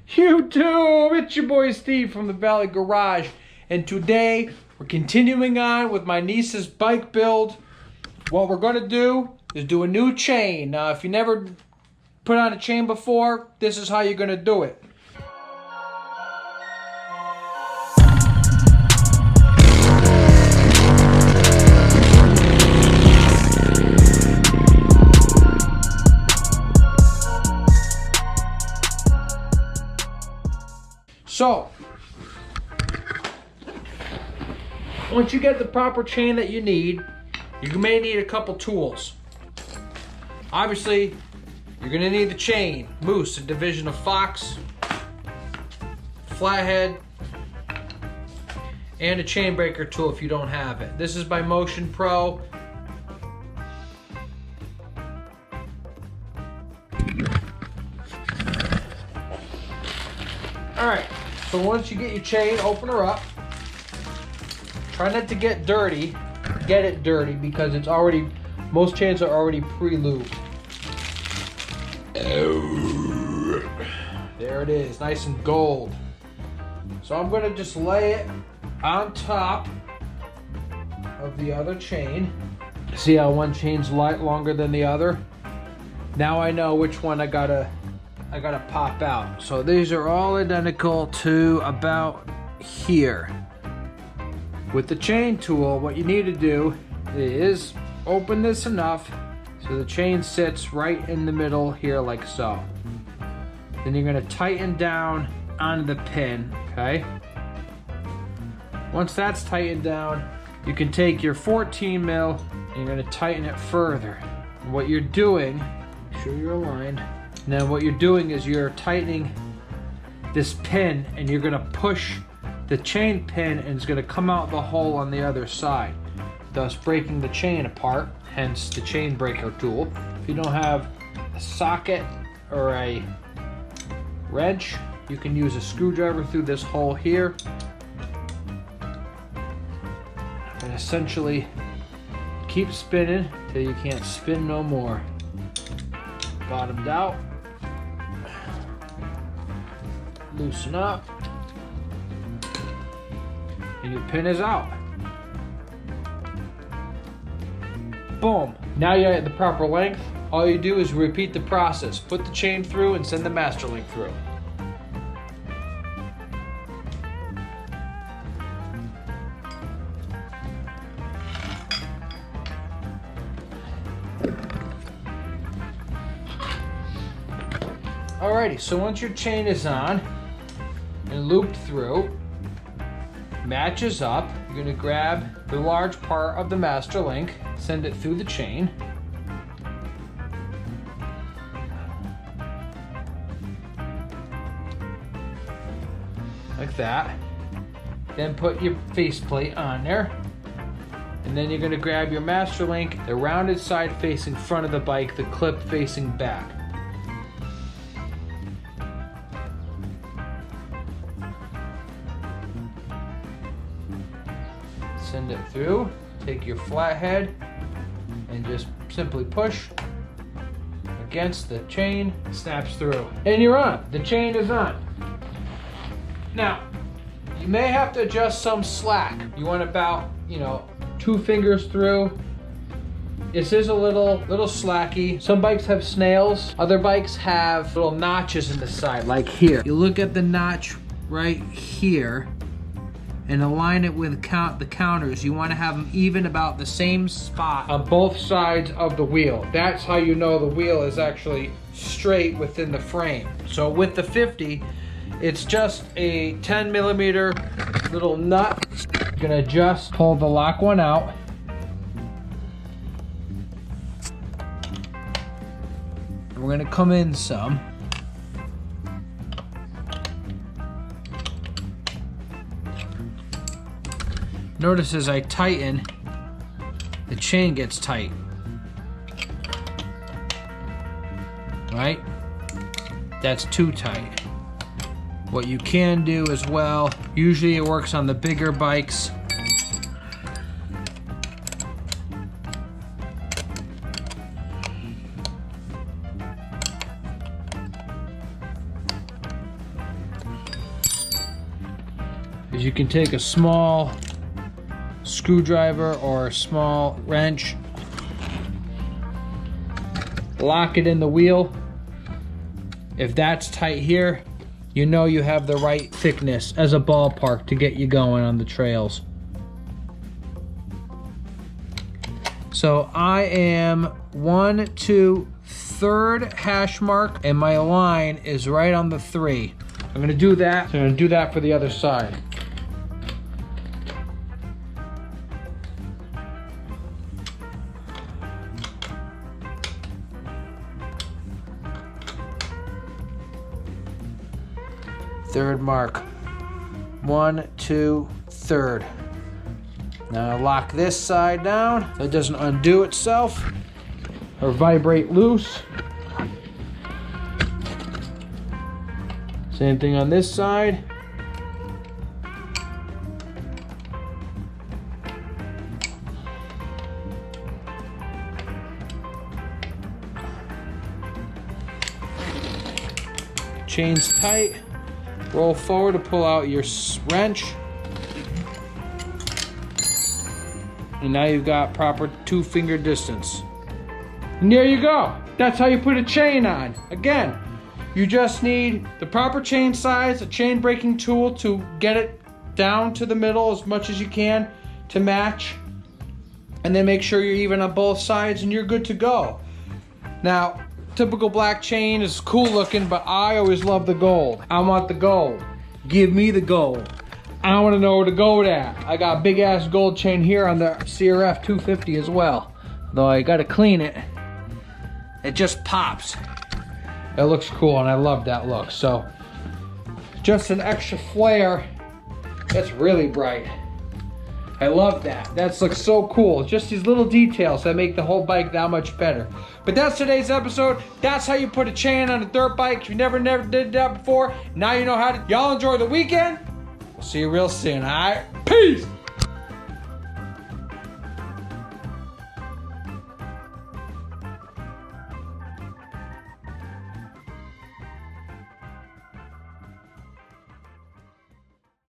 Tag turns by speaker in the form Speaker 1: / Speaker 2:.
Speaker 1: YouTube, it's your boy Steve from the Valley Garage, and today we're continuing on with my niece's bike build. What we're going to do is do a new chain. Now, if you never put on a chain before, this is how you're going to do it. So, once you get the proper chain that you need, you may need a couple tools. Obviously, you're going to need the chain, Moose, a division of Fox, flathead, and a chain breaker tool if you don't have it. This is by Motion Pro. Alright, so once you get your chain, open her up. Try not to get dirty. Get it dirty because it's already, most chains are already pre-lubed. There it is, nice and gold. So I'm gonna just lay it on top of the other chain. See how one chain's longer than the other? Now I know which one I gotta pop out. So these are all identical to about here. With the chain tool, what you need to do is open this enough so the chain sits right in the middle here like so. Then you're gonna tighten down on the pin, okay? Once that's tightened down, you can take your 14 mil and you're gonna tighten it further. And what you're doing, make sure you're aligned. Now what you're doing is you're tightening this pin and you're gonna push the chain pin and it's gonna come out the hole on the other side, thus breaking the chain apart, hence the chain breaker tool. If you don't have a socket or a wrench, you can use a screwdriver through this hole here and essentially keep spinning till you can't spin no more. Bottomed out. Loosen up, and your pin is out. Boom. Now you're at the proper length. All you do is repeat the process. Put the chain through and send the master link through. Alrighty, so once your chain is on and looped through, matches up, you're gonna grab the large part of the master link, send it through the chain. Like that. Then put your faceplate on there. And then you're gonna grab your master link, the rounded side facing front of the bike, the clip facing back. Send it through, take your flathead and just simply push against the chain, snaps through. And you're on, the chain is on. Now, you may have to adjust some slack. You want about, 2 fingers through. This is a little slacky. Some bikes have snails, other bikes have little notches in the side, like here. You look at the notch right here, and align it with the counters. You want to have them even about the same spot on both sides of the wheel. That's how you know the wheel is actually straight within the frame. So with the 50, it's just a 10 millimeter little nut. You're gonna just pull the lock one out. And we're gonna come in some. Notice as I tighten, the chain gets tight. Right? That's too tight. What you can do as well, usually it works on the bigger bikes. is you can take a small screwdriver or a small wrench, lock it in the wheel. If that's tight here, you know you have the right thickness as a ballpark to get you going on the trails. So I am 1, 2, 3rd hash mark, and my line is right on the 3. I'm gonna do that. So I'm gonna do that for the other side. Third mark. 1, 2, 3rd. Now lock this side down so it doesn't undo itself or vibrate loose. Same thing on this side. Chain's tight. Roll forward to pull out your wrench. And now you've got proper 2-finger distance. And there you go. That's how you put a chain on. Again, you just need the proper chain size, a chain breaking tool to get it down to the middle as much as you can to match. And then make sure you're even on both sides and you're good to go. Now, typical black chain is cool looking, but I always love the gold. I want the gold. Give me the gold. I want to know where to go with that. I got a big ass gold chain here on the CRF 250 as well. Though I gotta clean it. It just pops. It looks cool and I love that look. So just an extra flare. That's really bright. I love that. That looks so cool. Just these little details that make the whole bike that much better. But that's today's episode. That's how you put a chain on a dirt bike. If you never did that before, now you know how to. Y'all enjoy the weekend. We'll see you real soon, all right? Peace!